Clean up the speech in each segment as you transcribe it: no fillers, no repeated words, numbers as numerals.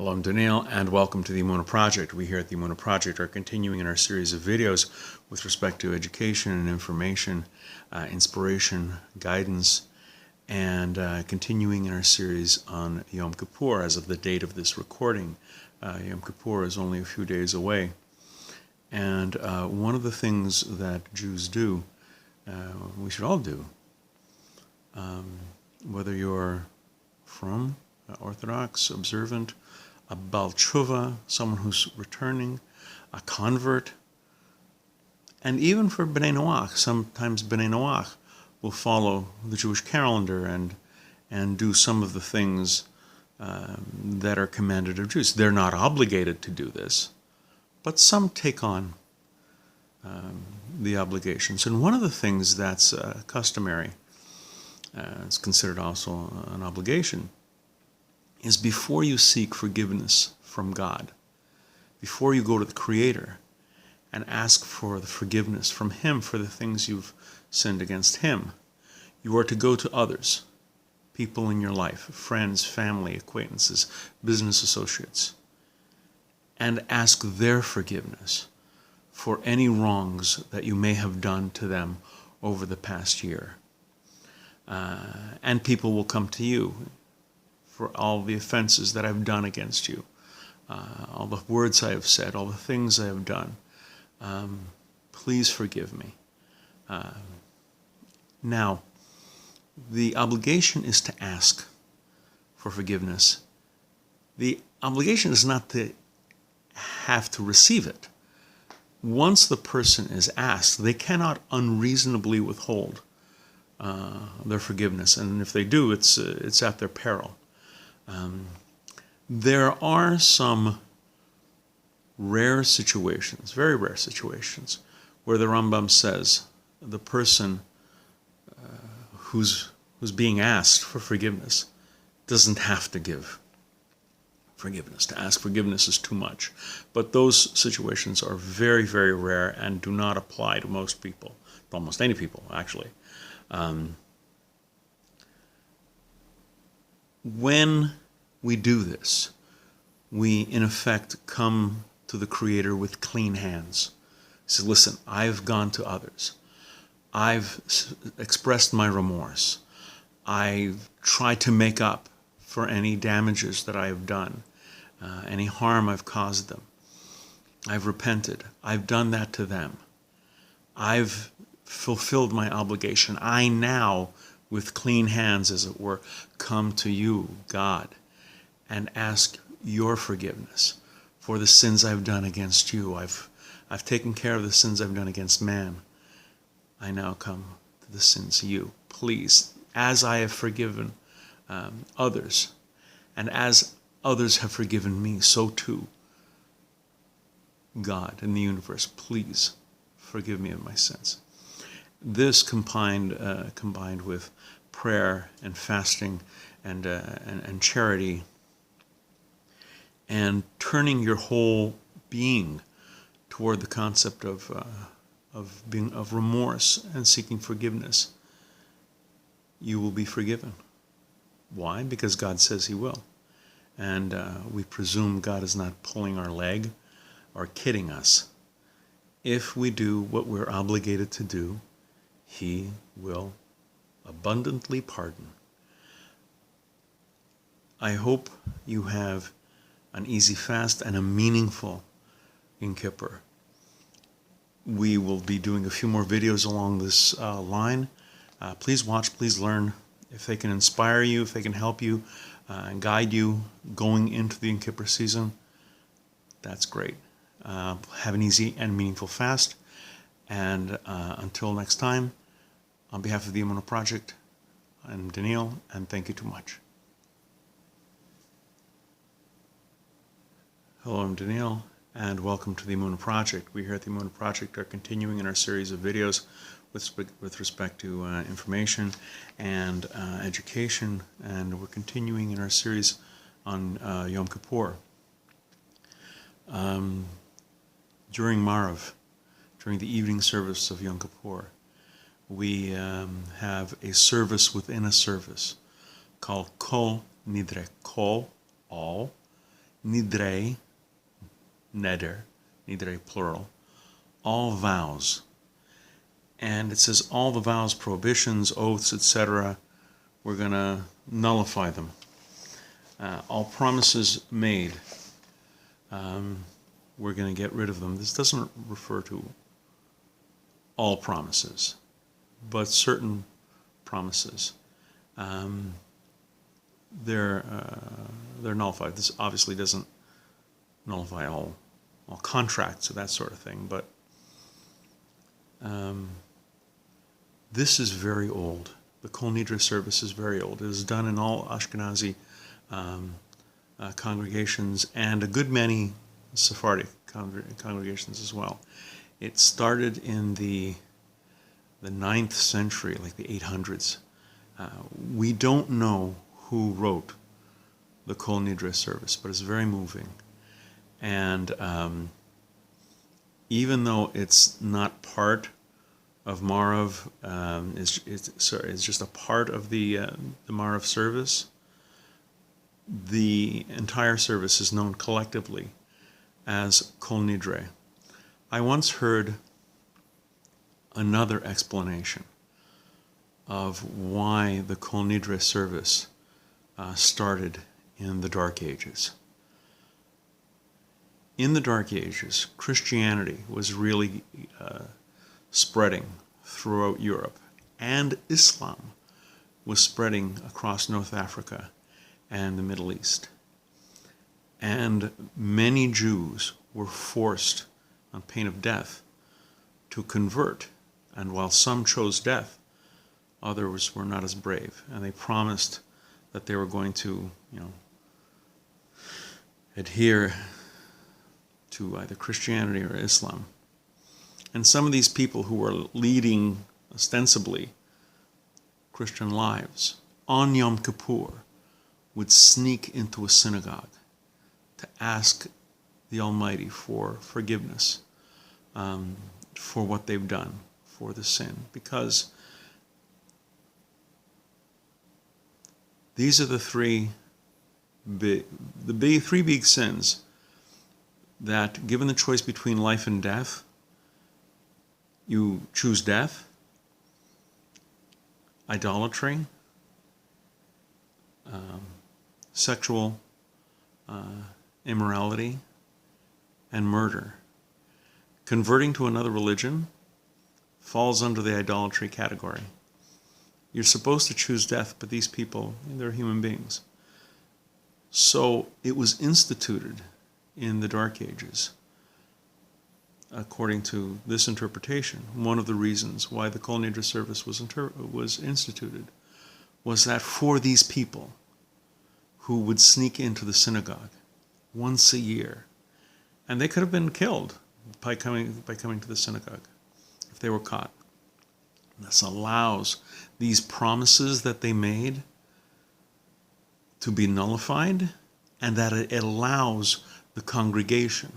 Hello, I'm Daniel, and welcome to the Emunah Project. We here at the Emunah Project are continuing in our series of videos with respect to education and information, inspiration, guidance, and continuing in our series on Yom Kippur as of the date of this recording. Yom Kippur is only a few days away, and one of the things that Jews do, we should all do, whether you're from Orthodox, observant, a Baalei Tshuva, someone who's returning, a convert, and even for Bnei Noach, sometimes Bnei Noach will follow the Jewish calendar and do some of the things that are commanded of Jews. They're not obligated to do this, but some take on the obligations. And one of the things that's customary, it's considered also an obligation, is before you seek forgiveness from God, before you go to the Creator and ask for the forgiveness from Him for the things you've sinned against Him, you are to go to others, people in your life, friends, family, acquaintances, business associates, and ask their forgiveness for any wrongs that you may have done to them over the past year. And people will come to you for all the offenses that I've done against you, all the words I have said, all the things I have done. Please forgive me. Now, the obligation is to ask for forgiveness. The obligation is not to have to receive it. Once the person is asked, they cannot unreasonably withhold their forgiveness, and if they do, it's at their peril. There are some rare situations, very rare situations, where the Rambam says the person who's being asked for forgiveness doesn't have to give forgiveness. To ask forgiveness is too much. But those situations are very, very rare and do not apply to most people, to almost any people, actually. When we do this, we in effect come to the Creator with clean hands. He says, listen, I've gone to others. I've expressed my remorse. I've tried to make up for any damages that I have done, any harm I've caused them. I've repented. I've done that to them. I've fulfilled my obligation. I now, with clean hands, as it were, come to you, God, and ask your forgiveness for the sins I've done against you. I've taken care of the sins I've done against man. I now come to the sins of you. Please, as I have forgiven others, and as others have forgiven me, so too, God in the universe, please forgive me of my sins. This combined with prayer and fasting and charity, and turning your whole being toward the concept of remorse and seeking forgiveness, you will be forgiven. Why? Because God says He will, and we presume God is not pulling our leg or kidding us. If we do what we're obligated to do, He will abundantly pardon. I hope you have an easy fast and a meaningful Yom Kippur. We will be doing a few more videos along this line. Please watch, please learn. If they can inspire you, if they can help you and guide you going into the Yom Kippur season, that's great. Have an easy and meaningful fast. And until next time, on behalf of the Emunah Project, I'm Daniel, and thank you too much. Hello, I'm Daniel, and welcome to the Emunah Project. We here at the Emunah Project are continuing in our series of videos with respect to information and education, and we're continuing in our series on Yom Kippur. During Marav, during the evening service of Yom Kippur, we have a service within a service called Kol Nidrei, Kol, all, Nidrei, Nidrei plural, all vows. And it says all the vows, prohibitions, oaths, etc., we're going to nullify them. All promises made, we're going to get rid of them. This doesn't refer to all promises, but certain promises. They're nullified. This obviously doesn't nullify all contracts or that sort of thing, but this is very old. The Kol Nidrei service is very old. It is done in all Ashkenazi congregations and a good many Sephardic congregations as well. It started in the 9th century, like the 800s. We don't know who wrote the Kol Nidrei service, but it's very moving. And even though it's not part of Marav, it's just a part of the Marav service, the entire service is known collectively as Kol Nidrei. I once heard another explanation of why the Kol Nidrei service started in the Dark Ages. In the Dark Ages, Christianity was really spreading throughout Europe, and Islam was spreading across North Africa and the Middle East. And many Jews were forced, on pain of death, to convert. And while some chose death, others were not as brave. And they promised that they were going to, adhere to either Christianity or Islam. And some of these people who were leading, ostensibly, Christian lives, on Yom Kippur, would sneak into a synagogue to ask the Almighty for forgiveness for what they've done, for the sin. Because these are the three big sins that, given the choice between life and death, you choose death, idolatry, sexual immorality, and murder. Converting to another religion falls under the idolatry category. You're supposed to choose death, but these people, they're human beings. So it was instituted in the Dark Ages, according to this interpretation. One of the reasons why the Kol Nidrei service was instituted was that for these people who would sneak into the synagogue once a year, and they could have been killed by coming to the synagogue if they were caught. This allows these promises that they made to be nullified, and that it allows the congregation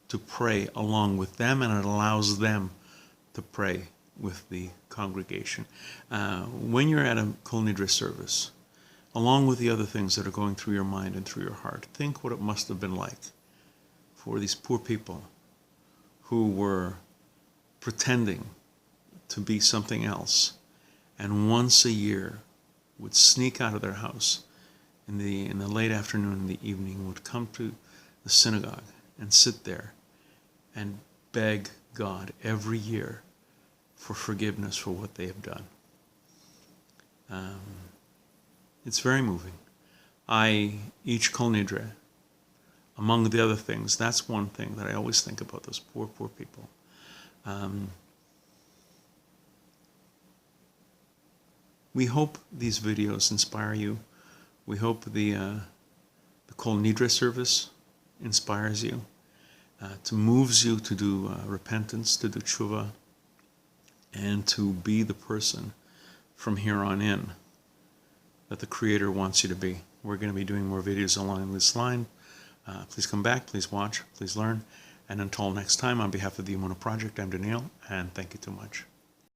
to pray along with them, and it allows them to pray with the congregation. When you're at a Kol Nidrei service, along with the other things that are going through your mind and through your heart, think what it must have been like for these poor people who were pretending to be something else, and once a year would sneak out of their house in the late afternoon and the evening, would come to the synagogue and sit there and beg God every year for forgiveness for what they have done. It's very moving. Each Kol Nidrei, among the other things, that's one thing that I always think about, those poor, poor people. We hope these videos inspire you. We hope the Kol Nidrei service inspires you, to moves you to do repentance, to do tshuva, and to be the person from here on in that the Creator wants you to be. We're going to be doing more videos along this line. Please come back, please watch, please learn. And until next time, on behalf of the Emunah Project, I'm Daniel, and thank you too much.